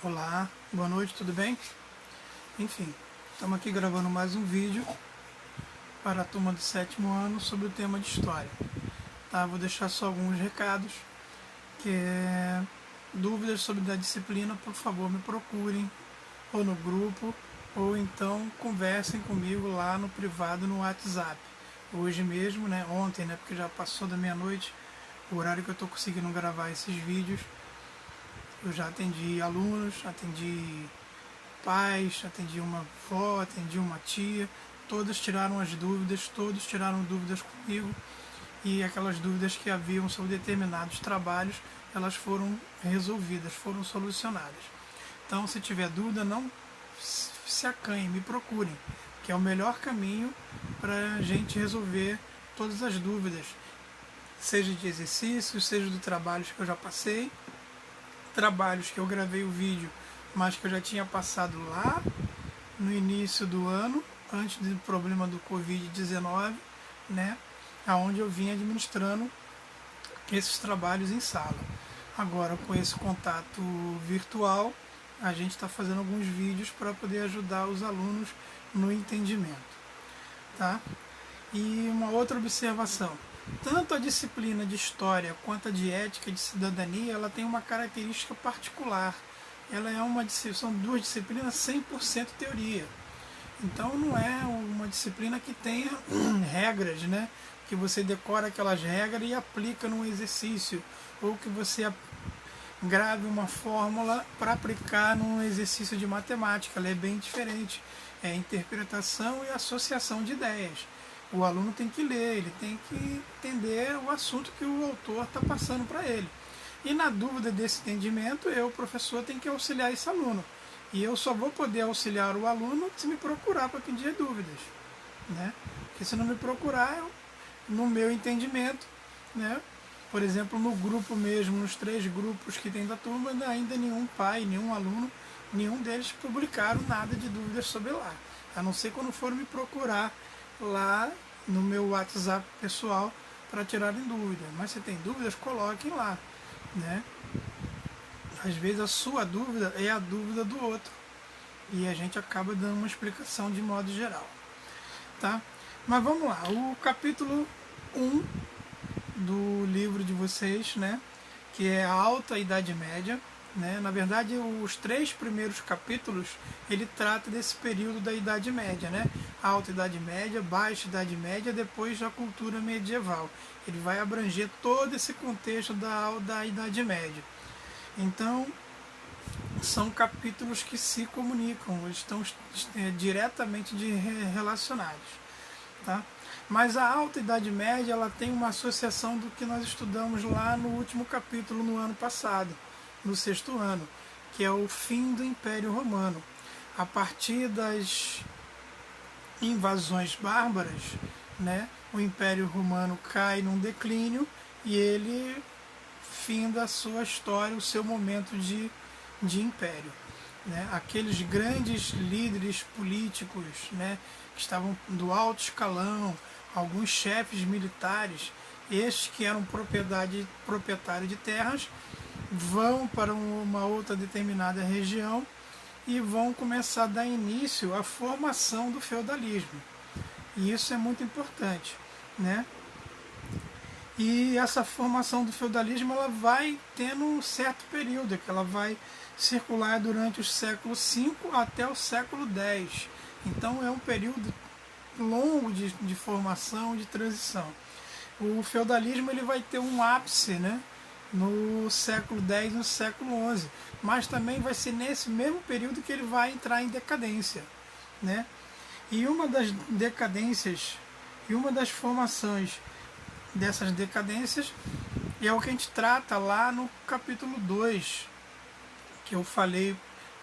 Olá, boa noite, tudo bem? Enfim, estamos aqui gravando mais um vídeo para a turma do sétimo ano sobre o tema de história. Tá, vou deixar só alguns recados, que é dúvidas sobre a disciplina, por favor me procurem ou no grupo ou então conversem comigo lá no privado no WhatsApp. Hoje mesmo, ontem, porque já passou da meia-noite, o horário que eu estou conseguindo gravar esses vídeos, eu já atendi alunos, atendi pais, atendi uma avó, atendi uma tia, todas tiraram as dúvidas, todos tiraram dúvidas comigo e aquelas dúvidas que haviam sobre determinados trabalhos, elas foram resolvidas, foram solucionadas. Então, se tiver dúvida, não se acanhem, me procurem, que é o melhor caminho para a gente resolver todas as dúvidas, seja de exercícios, seja de trabalhos que eu já passei, trabalhos que eu gravei o vídeo, mas que eu já tinha passado lá no início do ano, antes do problema do Covid-19, aonde eu vinha administrando esses trabalhos em sala. Agora, com esse contato virtual, a gente está fazendo alguns vídeos para poder ajudar os alunos no entendimento. Tá? E uma outra observação. Tanto a disciplina de História quanto a de Ética e de Cidadania, ela tem uma característica particular. Ela são duas disciplinas 100% teoria. Então não é uma disciplina que tenha regras, que você decora aquelas regras e aplica num exercício, ou que você grave uma fórmula para aplicar num exercício de matemática. Ela é bem diferente. É interpretação e associação de ideias. O aluno tem que ler, ele tem que entender o assunto que o autor está passando para ele. E na dúvida desse entendimento, eu, professor, tenho que auxiliar esse aluno. E eu só vou poder auxiliar o aluno se me procurar para pedir dúvidas. Porque se não me procurar, no meu entendimento, por exemplo, no grupo mesmo, nos 3 grupos que tem da turma, ainda nenhum pai, nenhum aluno, nenhum deles publicaram nada de dúvidas sobre lá. A não ser quando for me procurar lá no meu WhatsApp pessoal para tirarem dúvidas. Mas se tem dúvidas, coloquem lá. Às vezes a sua dúvida é a dúvida do outro. E a gente acaba dando uma explicação de modo geral. Tá? Mas vamos lá. O capítulo 1 do livro de vocês, que é a Alta Idade Média. Na verdade, os 3 primeiros capítulos, ele trata desse período da Idade Média, a Alta Idade Média, Baixa Idade Média, depois a cultura medieval. Ele vai abranger todo esse contexto da Idade Média. Então, são capítulos que se comunicam, estão diretamente relacionados. Tá? Mas a Alta Idade Média, ela tem uma associação do que nós estudamos lá no último capítulo, no ano passado, no 6º ano, que é o fim do Império Romano. A partir das invasões bárbaras, o Império Romano cai num declínio e ele finda a sua história, o seu momento de império. Aqueles grandes líderes políticos, que estavam do alto escalão, alguns chefes militares, estes que eram proprietários de terras, vão para uma outra determinada região e vão começar a dar início à formação do feudalismo. E isso é muito importante. E essa formação do feudalismo, ela vai tendo um certo período, que ela vai circular durante os séculos V até o século X. Então é um período longo de formação, de transição. O feudalismo, ele vai ter um ápice, no século X, no século XI, mas também vai ser nesse mesmo período que ele vai entrar em decadência. E uma das decadências, e uma das formações dessas decadências é o que a gente trata lá no capítulo 2, que eu falei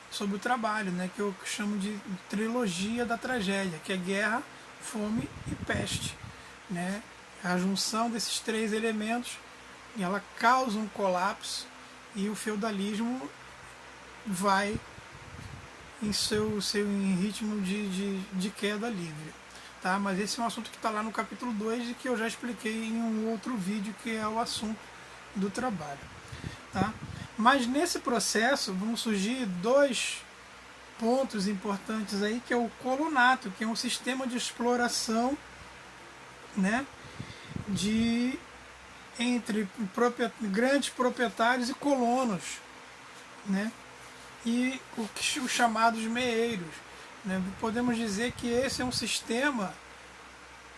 sobre o trabalho, que eu chamo de trilogia da tragédia, que é guerra, fome e peste. A junção desses 3 elementos, ela causa um colapso e o feudalismo vai em ritmo de queda livre. Tá? Mas esse é um assunto que está lá no capítulo 2 e que eu já expliquei em um outro vídeo, que é o assunto do trabalho. Tá? Mas nesse processo vão surgir dois pontos importantes aí, que é o colonato, que é um sistema de exploração, né, de entre grandes proprietários e colonos, né, e os chamados meeiros, né. Podemos dizer que esse é um sistema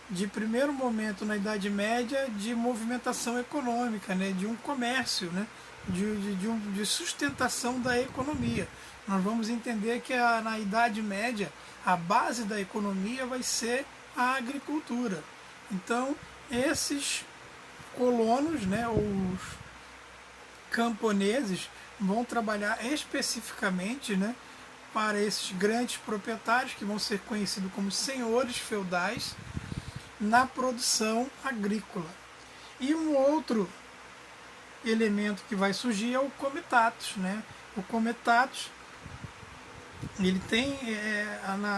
de primeiro momento na Idade Média de movimentação econômica, né, de um comércio, né, de sustentação da economia. Nós vamos entender que na Idade Média a base da economia vai ser a agricultura. Então esses colonos, né, os camponeses, vão trabalhar especificamente, né, para esses grandes proprietários, que vão ser conhecidos como senhores feudais, na produção agrícola. E um outro elemento que vai surgir é o comitatus, né? O comitatus, ele tem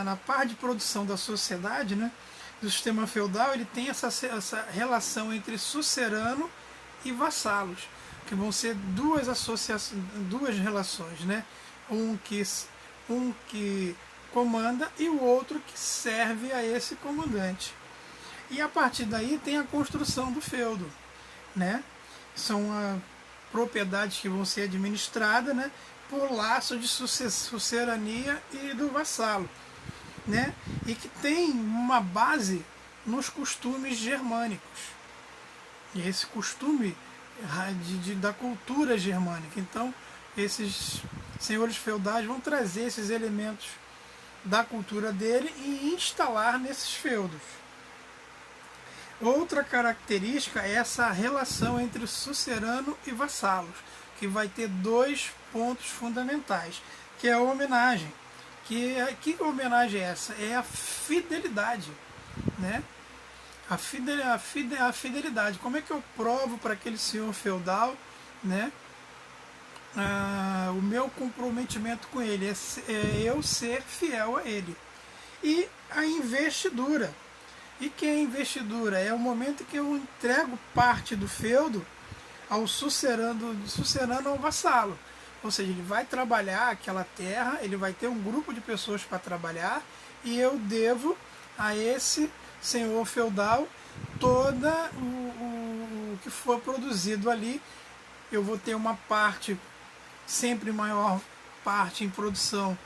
na parte de produção da sociedade, né, do sistema feudal, ele tem essa relação entre sucerano e vassalos, que vão ser duas relações, né? Um que comanda e o outro que serve a esse comandante. E a partir daí tem a construção do feudo, né? São propriedades que vão ser administradas, né, por laço de sucerania e do vassalo, né? E que tem uma base nos costumes germânicos. E esse costume da cultura germânica. Então, esses senhores feudais vão trazer esses elementos da cultura dele e instalar nesses feudos. Outra característica é essa relação entre sucerano e vassalos, que vai ter dois pontos fundamentais, que é a homenagem. Que homenagem é essa? É a fidelidade, né? A fidelidade. Como é que eu provo para aquele senhor feudal, né, o meu comprometimento com ele? É eu ser fiel a ele. E a investidura. E que é a investidura? É o momento que eu entrego parte do feudo ao sucerano ao vassalo. Ou seja, ele vai trabalhar aquela terra, ele vai ter um grupo de pessoas para trabalhar, e eu devo a esse senhor feudal toda o que for produzido ali. Eu vou ter uma parte, sempre maior parte em produção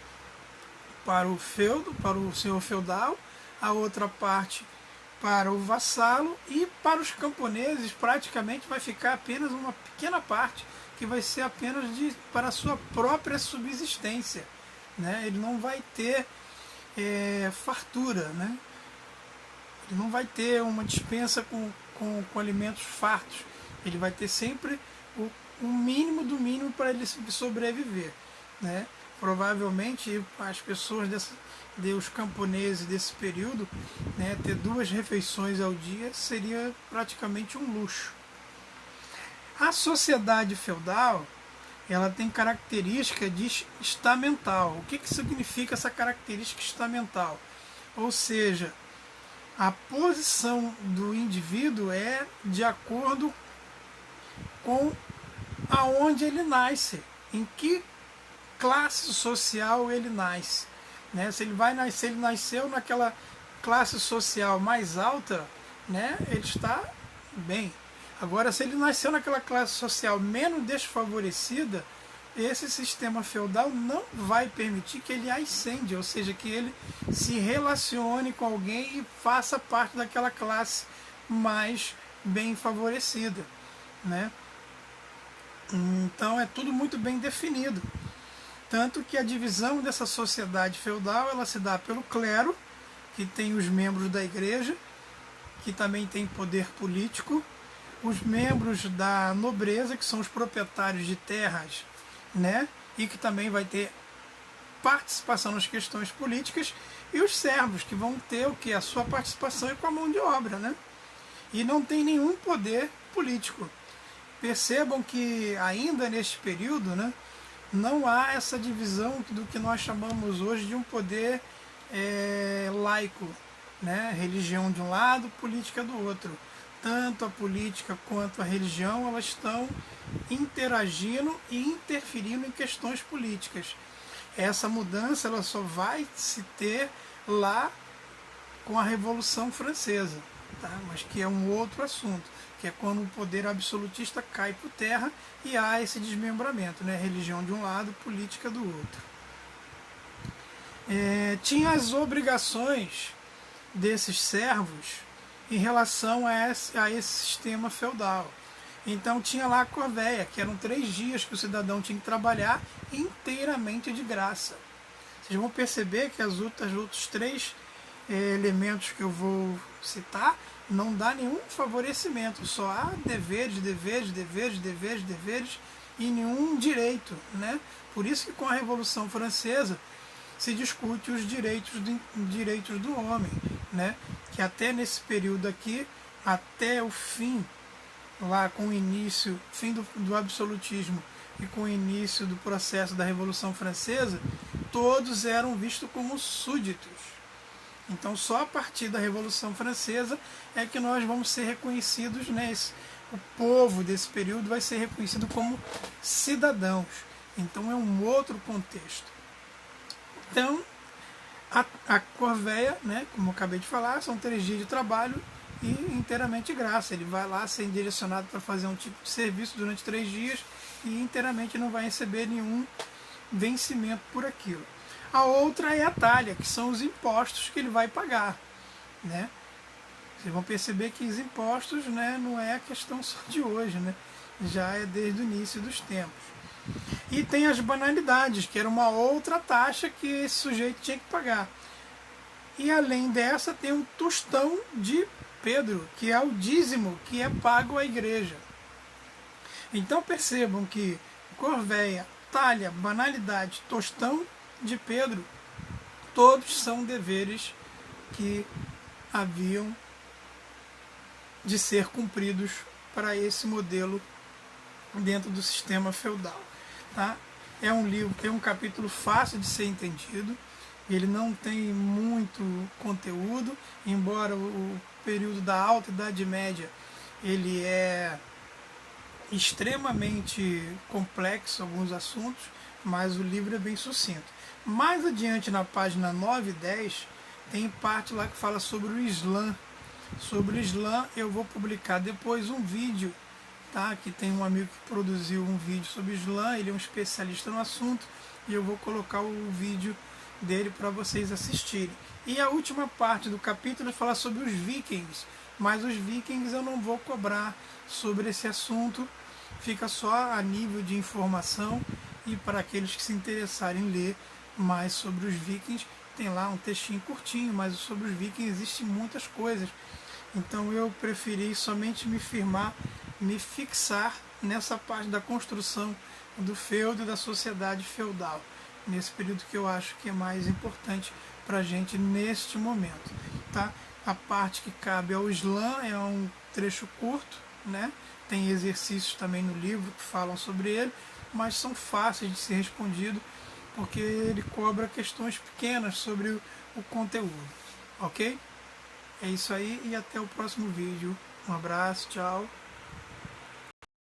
para o feudo, para o senhor feudal, a outra parte para o vassalo, e para os camponeses praticamente vai ficar apenas uma pequena parte, que vai ser apenas para a sua própria subsistência, né? Ele não vai ter fartura, né? Ele não vai ter uma dispensa com alimentos fartos. Ele vai ter sempre o mínimo do mínimo para ele sobreviver, né? Provavelmente as pessoas os camponeses desse período, né, ter 2 refeições ao dia seria praticamente um luxo. A sociedade feudal, ela tem característica de estamental. O que significa essa característica estamental? Ou seja, a posição do indivíduo é de acordo com aonde ele nasce, em que classe social ele nasce, né? Se ele nasceu naquela classe social mais alta, né, ele está bem. Agora, se ele nasceu naquela classe social menos desfavorecida, esse sistema feudal não vai permitir que ele ascende, ou seja, que ele se relacione com alguém e faça parte daquela classe mais bem favorecida, né? Então é tudo muito bem definido. Tanto que a divisão dessa sociedade feudal, ela se dá pelo clero, que tem os membros da igreja, que também tem poder político, os membros da nobreza, que são os proprietários de terras, né, e que também vai ter participação nas questões políticas, e os servos, que vão ter o que? A sua participação é com a mão de obra, né? E não tem nenhum poder político. Percebam que ainda neste período, né, não há essa divisão do que nós chamamos hoje de um poder laico, né? Religião de um lado, política do outro. tanto a política quanto a religião, elas estão interagindo e interferindo em questões políticas. Essa mudança ela só vai se ter lá com a Revolução Francesa, tá? Mas que é um outro assunto, que é quando o poder absolutista cai por terra e há esse desmembramento, né? Religião de um lado, política do outro. Tinha as obrigações desses servos em relação a esse sistema feudal. Então tinha lá a corvéia, que eram 3 dias que o cidadão tinha que trabalhar inteiramente de graça. Vocês vão perceber que os outros 3 elementos que eu vou citar não dá nenhum favorecimento, só há deveres e nenhum direito, né? Por isso que com a Revolução Francesa se discute os direitos do homem, né? Que até nesse período aqui, até o fim, lá com o início, fim do absolutismo e com o início do processo da Revolução Francesa, todos eram vistos como súditos. Então só a partir da Revolução Francesa é que nós vamos ser reconhecidos, né? O povo desse período vai ser reconhecido como cidadãos. Então é um outro contexto. Então a corvéia, né, como eu acabei de falar, são 3 dias de trabalho e inteiramente de graça. Ele vai lá ser direcionado para fazer um tipo de serviço durante 3 dias e inteiramente não vai receber nenhum vencimento por aquilo. A outra é a talha, que são os impostos que ele vai pagar, né? Vocês vão perceber que os impostos, né, não é a questão só de hoje, né? Já é desde o início dos tempos. E tem as banalidades, que era uma outra taxa que esse sujeito tinha que pagar. E além dessa tem um tostão de Pedro, que é o dízimo que é pago à igreja. Então percebam que corvéia, talha, banalidade, tostão de Pedro, todos são deveres que haviam de ser cumpridos para esse modelo dentro do sistema feudal. Tá? É um livro, tem um capítulo fácil de ser entendido, ele não tem muito conteúdo, embora o período da Alta Idade Média ele é extremamente complexo alguns assuntos, mas o livro é bem sucinto. Mais adiante, na página 9 e 10, tem parte lá que fala sobre o Islã. Sobre o Islã eu vou publicar depois um vídeo, tá? Que tem um amigo que produziu um vídeo sobre o Islã, ele é um especialista no assunto, e eu vou colocar o vídeo dele para vocês assistirem. E a última parte do capítulo fala sobre os vikings, mas os vikings eu não vou cobrar sobre esse assunto, fica só a nível de informação, e para aqueles que se interessarem em ler mais sobre os vikings, tem lá um textinho curtinho, mas sobre os vikings existem muitas coisas. Então eu preferi somente me fixar nessa parte da construção do feudo e da sociedade feudal, nesse período que eu acho que é mais importante para a gente neste momento. Tá? A parte que cabe ao Islã é um trecho curto, né? Tem exercícios também no livro que falam sobre ele, mas são fáceis de ser respondido, porque ele cobra questões pequenas sobre o conteúdo, ok? É isso aí e até o próximo vídeo. Um abraço, tchau.